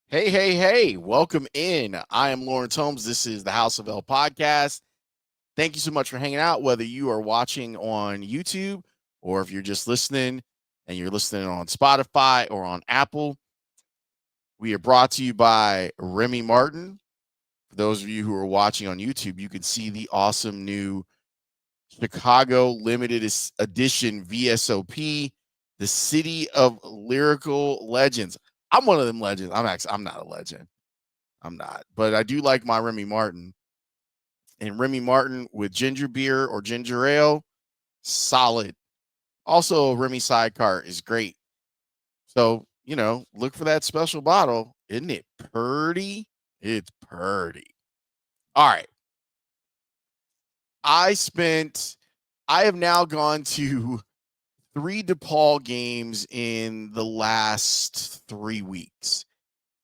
Hey, hey, hey, welcome in. I am Laurence Holmes. This is the House of L podcast. Thank you so much for hanging out, whether you are watching on YouTube or if you're just listening and you're listening on Spotify or on Apple. We are brought to you by Remy Martin. For those of you who are watching on YouTube, you can see the awesome new Chicago limited edition VSOP, the City of Lyrical Legends. I'm one of them legends. I'm not a legend. I'm not, but I do like my Remy Martin. And Remy Martin with ginger beer or ginger ale, solid. Also, Remy Sidecar is great. So, look for that special bottle. Isn't it purty? It's purty. All right. I have now gone to 3 DePaul games in the last 3 weeks.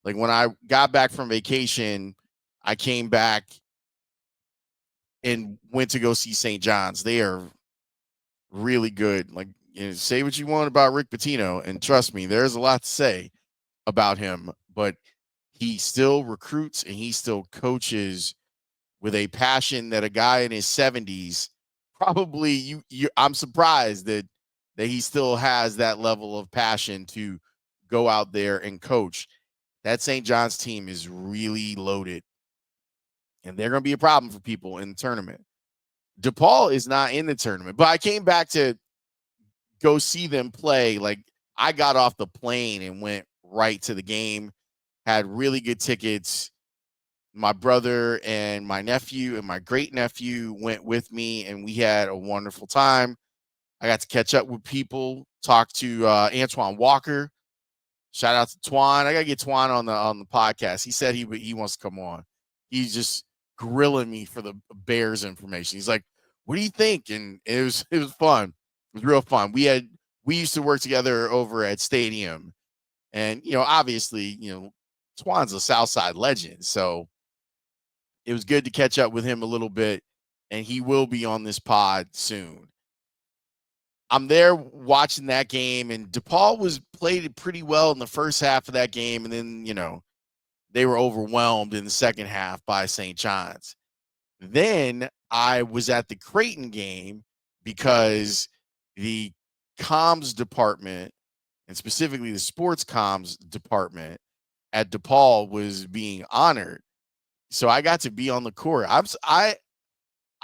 Like when I got back from vacation, I came back and went to go see St. John's. They are really good. Like, say what you want about Rick Pitino, and trust me, there's a lot to say about him, but he still recruits and he still coaches with a passion that a guy in his 70s probably I'm surprised that he still has that level of passion to go out there and coach. That St. John's team is really loaded, and they're going to be a problem for people in the tournament. DePaul is not in the tournament, but I came back to go see them play. Like, I got off the plane and went right to the game, had really good tickets. My brother and my nephew and my great nephew went with me, and we had a wonderful time. I got to catch up with people, talk to Antoine Walker. Shout out to Twan. I gotta get Twan on the podcast. He said he wants to come on. He's just grilling me for the Bears information. He's like, "What do you think?" And it was fun. It was real fun. We used to work together over at Stadium, and obviously, Twan's a Southside legend, so it was good to catch up with him a little bit, and he will be on this pod soon. I'm there watching that game, and DePaul was played it pretty well in the first half of that game, and then they were overwhelmed in the second half by St. John's. Then I was at the Creighton game because the comms department, and specifically the sports comms department at DePaul, was being honored. So I got to be on the court.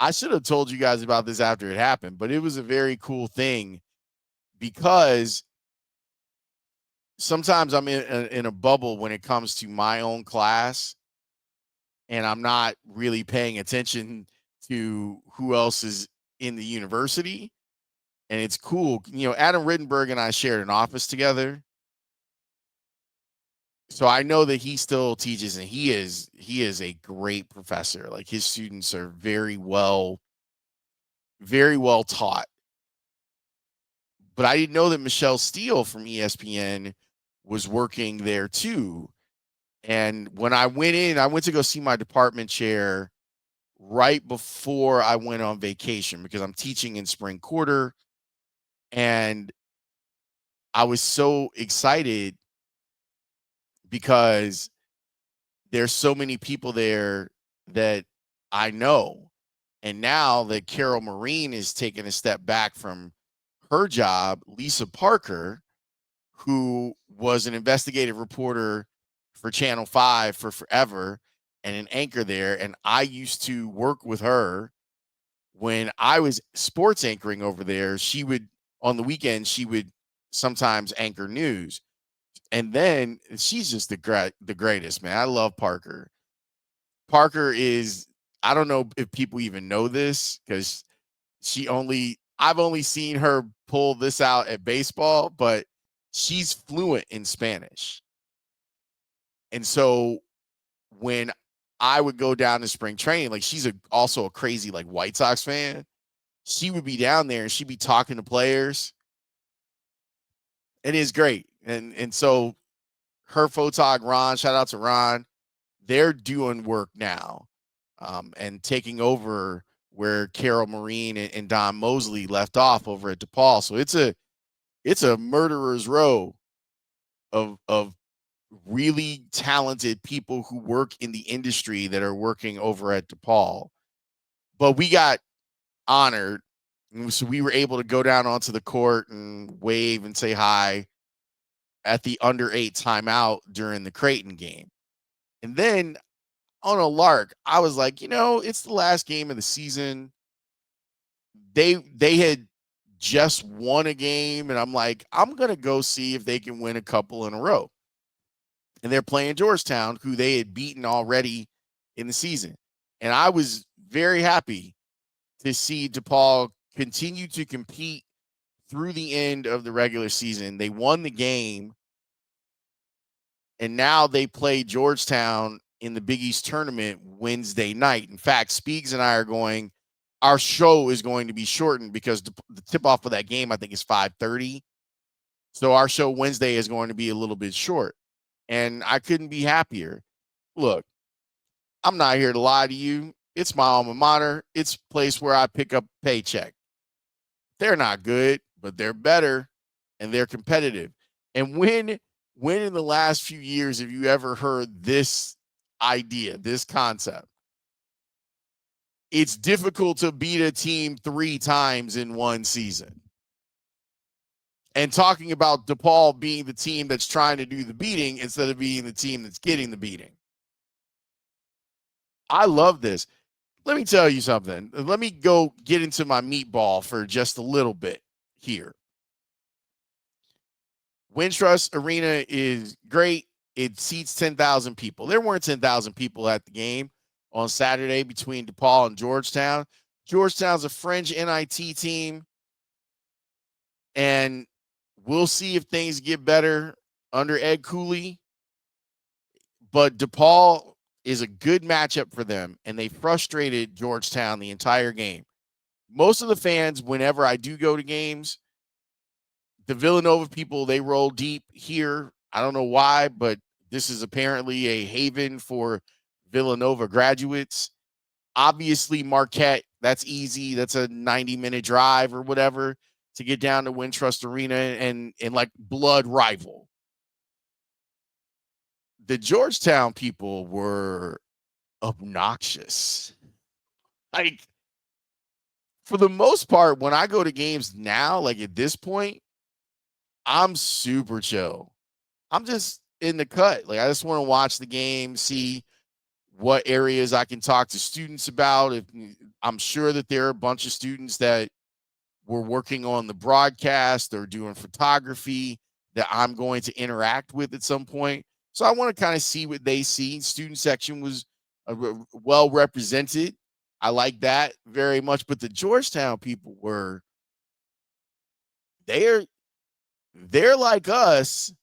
I should have told you guys about this after it happened, but it was a very cool thing because sometimes I'm in a bubble when it comes to my own class, and I'm not really paying attention to who else is in the university. And it's cool. Adam Rittenberg and I shared an office together. So I know that he still teaches, and he is a great professor. Like, his students are very well taught. But I didn't know that Michelle Steele from ESPN was working there too. And when I went in, I went to go see my department chair right before I went on vacation because I'm teaching in spring quarter. And I was so excited because there's so many people there that I know. And now that Carol Marine is taking a step back from her job, Lisa Parker, who was an investigative reporter for Channel 5 for forever and an anchor there. And I used to work with her when I was sports anchoring over there. On the weekend, she would sometimes anchor news. And then she's just the greatest, man. I love Parker. Parker is, I don't know if people even know this because I've only seen her pull this out at baseball, but she's fluent in Spanish. And so when I would go down to spring training, like, she's also a crazy like White Sox fan. She would be down there and she'd be talking to players. It is great. And so her photog Ron, shout out to Ron, they're doing work now, and taking over where Carol Marine and Don Mosley left off over at DePaul. So it's a murderer's row of really talented people who work in the industry that are working over at DePaul. But we got honored. So we were able to go down onto the court and wave and say hi at the under 8 timeout during the Creighton game. And then on a lark, I was like, it's the last game of the season. They had just won a game, and I'm like, I'm gonna go see if they can win a couple in a row. And they're playing Georgetown, who they had beaten already in the season. And I was very happy to see DePaul continue to compete through the end of the regular season. They won the game, and now they play Georgetown in the Big East tournament Wednesday night. In fact, Speaks and I are going, our show is going to be shortened because the tip-off of that game, I think, is 5:30. So our show Wednesday is going to be a little bit short. And I couldn't be happier. Look, I'm not here to lie to you. It's my alma mater. It's a place where I pick up a paycheck. They're not good, but they're better, and they're competitive. And when in the last few years have you ever heard this idea, this concept? It's difficult to beat a team 3 times in one season. And talking about DePaul being the team that's trying to do the beating instead of being the team that's getting the beating. I love this. Let me tell you something. Let me go get into my meatball for just a little bit here. Wintrust Arena is great. It seats 10,000 people. There weren't 10,000 people at the game on Saturday between DePaul and Georgetown. Georgetown's a fringe NIT team, and we'll see if things get better under Ed Cooley. But DePaul is a good matchup for them, and they frustrated Georgetown the entire game. Most of the fans, whenever I do go to games, the Villanova people, they roll deep here. I don't know why, but this is apparently a haven for Villanova graduates. Obviously, Marquette, that's easy. That's a 90-minute drive or whatever to get down to Wintrust Arena and like blood rival. The Georgetown people were obnoxious. Like, for the most part, when I go to games now, like at this point, I'm super chill. I'm just in the cut. Like, I just want to watch the game, see what areas I can talk to students about. If I'm sure that there are a bunch of students that were working on the broadcast or doing photography that I'm going to interact with at some point. So I want to kind of see what they see. Student section was well represented. I like that very much. But the Georgetown people were, they're like us,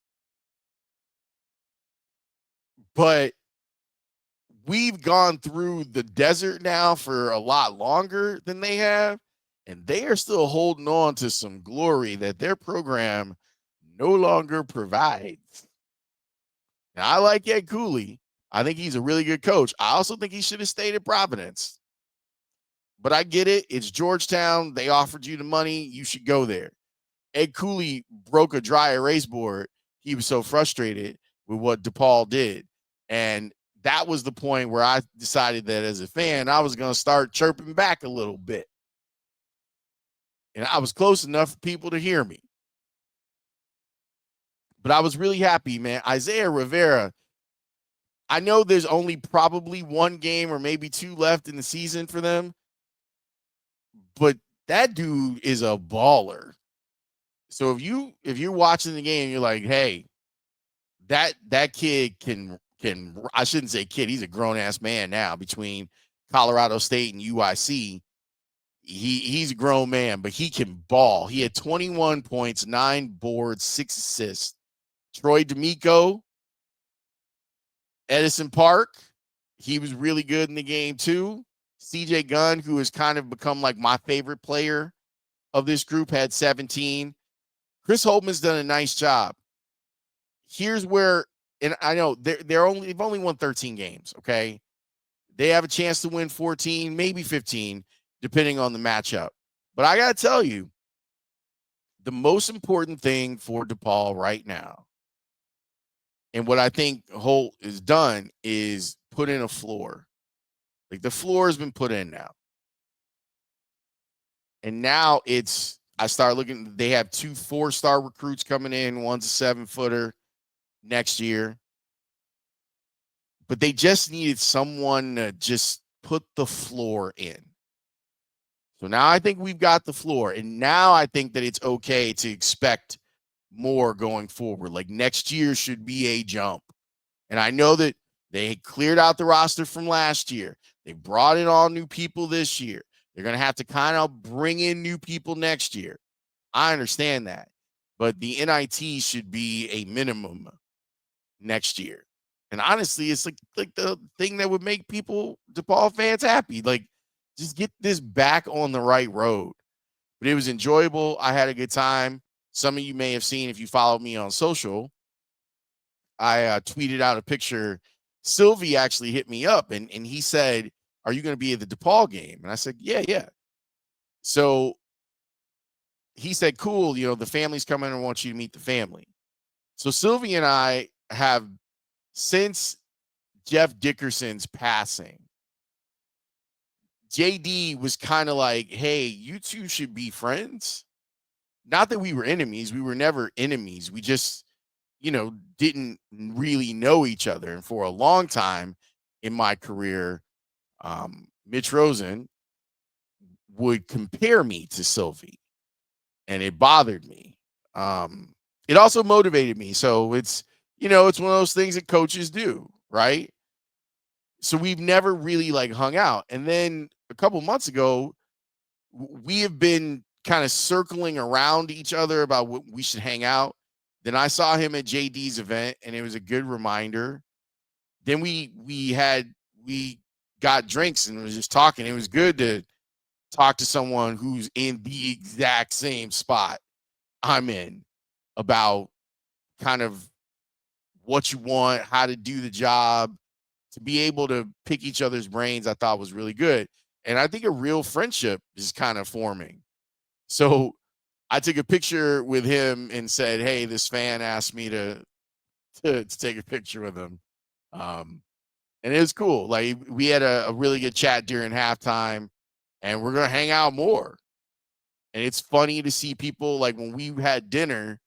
but we've gone through the desert now for a lot longer than they have, and they are still holding on to some glory that their program no longer provides. Now, I like Ed Cooley. I think he's a really good coach. I also think he should have stayed at Providence. But I get it. It's Georgetown. They offered you the money. You should go there. Ed Cooley broke a dry erase board. He was so frustrated with what DePaul did. And that was the point where I decided that as a fan, I was going to start chirping back a little bit. And I was close enough for people to hear me. But I was really happy, man. Isaiah Rivera, I know there's only probably one game or maybe 2 left in the season for them, but that dude is a baller. So if you're watching the game, you're like, hey, that kid can I shouldn't say kid, he's a grown ass man now between Colorado State and UIC. He's a grown man, but he can ball. He had 21 points, 9 boards, 6 assists. Troy D'Amico, Edison Park, he was really good in the game too. CJ Gunn, who has kind of become like my favorite player of this group, had 17. Chris Holtman's done a nice job. Here's where, and I know they've only won 13 games. Okay, they have a chance to win 14, maybe 15, depending on the matchup. But I gotta tell you, the most important thing for DePaul right now, And what I think Holt has done is put in a floor. Like the floor has been put in now. And now I start looking, they have 2 4-star recruits coming in. One's a 7-footer next year. But they just needed someone to just put the floor in. So now I think we've got the floor. And now I think that it's okay to expect more going forward. Like next year should be a jump. And I know that they cleared out the roster from last year. They brought in all new people this year. They're going to have to kind of bring in new people next year. I understand that. But the NIT should be a minimum next year. And honestly, it's like the thing that would make people, DePaul fans, happy. Like, just get this back on the right road. But it was enjoyable. I had a good time. Some of you may have seen, if you followed me on social, I tweeted out a picture. Sylvie actually hit me up and he said, "Are you going to be at the DePaul game?" And I said, yeah. So he said, "Cool. The family's coming and want you to meet the family." So Sylvie and I have, since Jeff Dickerson's passing, JD was kind of like, "Hey, you two should be friends." Not that we were enemies. We were never enemies. We just, didn't really know each other. And for a long time in my career, Mitch Rosen would compare me to Sylvie, and it bothered me. It also motivated me. So it's one of those things that coaches do, right? So we've never really like hung out. And then a couple months ago, we have been kind of circling around each other about what we should hang out. Then I saw him at JD's event, and it was a good reminder. Then we got drinks and was just talking. It was good to talk to someone who's in the exact same spot I'm in about kind of what you want, how to do the job, to be able to pick each other's brains. I thought was really good. And I think a real friendship is kind of forming. So I took a picture with him and said, "Hey, this fan asked me to take a picture with him." And it was cool. Like, we had a really good chat during halftime, and we're going to hang out more. And it's funny to see people, like when we had dinner,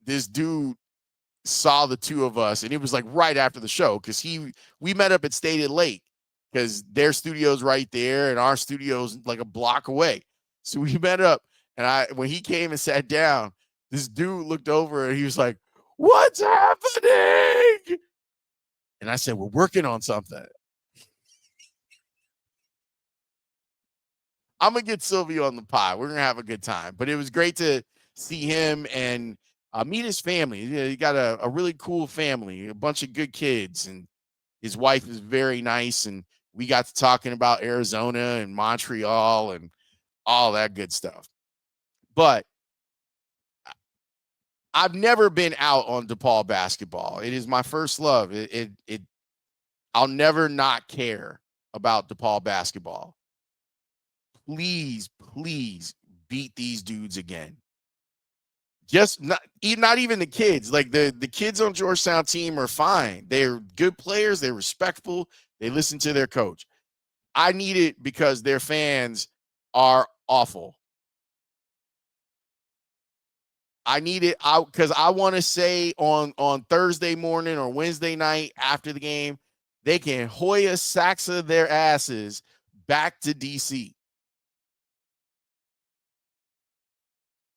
this dude saw the two of us, and it was like right after the show, because we met up at Stated Lake, because their studio's right there and our studio's like a block away. So we met up, and when he came and sat down, this dude looked over and he was like, "What's happening?" And I said, "We're working on something." I'm going to get Sylvia on the pod. We're going to have a good time. But it was great to see him and meet his family. He got a really cool family, a bunch of good kids, and his wife is very nice. And we got to talking about Arizona and Montreal and all that good stuff. But I've never been out on DePaul basketball. It is my first love. I'll never not care about DePaul basketball. Please beat these dudes again. Just not even the kids. Like the kids on Georgetown team are fine. They're good players. They're respectful. They listen to their coach. I need it because their fans are awful. I need it out because I want to say on Thursday morning or Wednesday night after the game, they can Hoya Saxa their asses back to DC.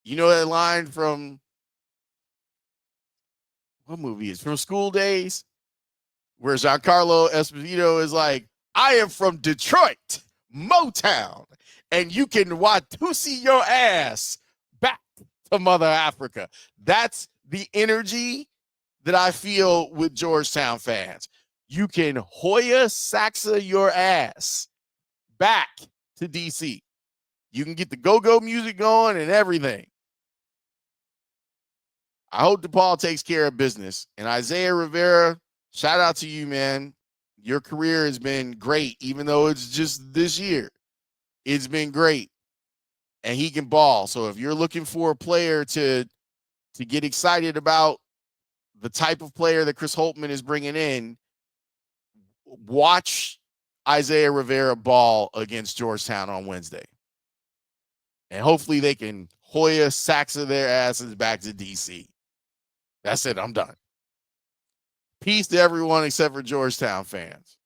You know that line from what movie is from School Days, where Giancarlo Esposito is like, "I am from Detroit, Motown, and you can Watusi your ass back to Mother Africa." That's the energy that I feel with Georgetown fans. You can Hoya Saxa your ass back to DC. You can get the go-go music going and everything. I hope DePaul takes care of business. And Isaiah Rivera, shout out to you, man. Your career has been great, even though it's just this year. It's been great. And he can ball. So if you're looking for a player to get excited about the type of player that Chris Holtmann is bringing in, watch Isaiah Rivera ball against Georgetown on Wednesday. And hopefully they can Hoya sacks of their asses back to DC. That's it. I'm done. Peace to everyone except for Georgetown fans.